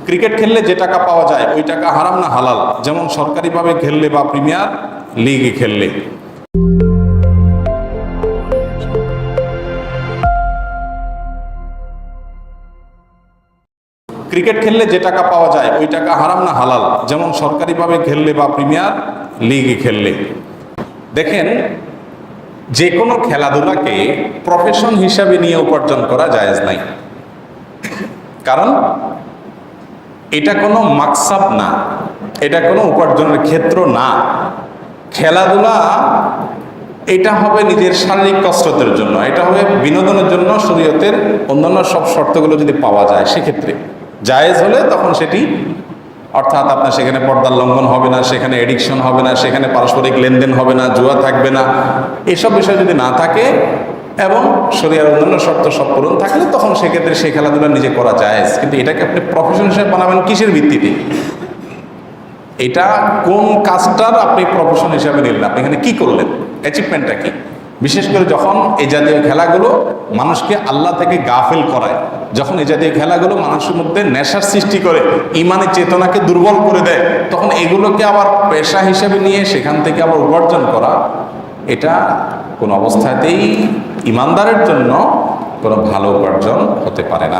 Cricket খেললে যে টাকা পাওয়া যায় ওই টাকা হারাম না হালাল? যেমন সরকারিভাবে খেললে বা প্রিমিয়ার লিগে খেললে। ক্রিকেট খেললে যে টাকা পাওয়া যায় ওই টাকা হারাম না হালাল? যেমন সরকারিভাবে খেললে বা প্রিমিয়ার লিগে খেললে। দেখেন, যে কোনো খেলাধুলাকে প্রফেশন হিসাবে নিয়ে উপার্জন করা জায়েজ নাই। কারণ এটা কোনো মাকসাব না, এটা কোনো উপার্জনের ক্ষেত্র না। খেলাধুলা এটা হবে নিজের শারীরিক কসরতের জন্য, এটা হবে বিনোদনের জন্য। শরীয়তের অন্যান্য সব শর্তগুলো যদি পাওয়া যায় সেক্ষেত্রে জায়েজ হলে তখন সেটি, অর্থাৎ আপনার সেখানে পর্দার লঙ্ঘন হবে না, সেখানে এডিকশন হবে না, সেখানে পারস্পরিক লেনদেন হবে না, জুয়া থাকবে না, এসব বিষয় যদি না থাকে এবং শরীয়তের অন্যান্য শর্ত সব পূরণ থাকলে তখন সেক্ষেত্রে সেই খেলাধুলা নিজে করা জায়েজ। কিন্তু এটাকে আপনি প্রফেশন হিসেবে বানাবেন কিসের ভিত্তিতে? এটা কোন কাজটার আপনি প্রফেশন হিসাবে নিলেন? আপনি এখানে কি করলেন? অ্যাচিভমেন্টটা কি? বিশেষ করে যখন এই জাতীয় খেলাগুলো মানুষকে আল্লাহ থেকে গাফিল করায়, যখন এই জাতীয় খেলাগুলো মানুষের মধ্যে নেশার সৃষ্টি করে, ইমানের চেতনাকে দুর্বল করে দেয়, তখন এগুলোকে আবার পেশা হিসেবে নিয়ে সেখান থেকে আবার উপার্জন করা, এটা কোনো অবস্থাতেই ইমানদারের জন্য কোনো ভালো উপার্জন হতে পারে না।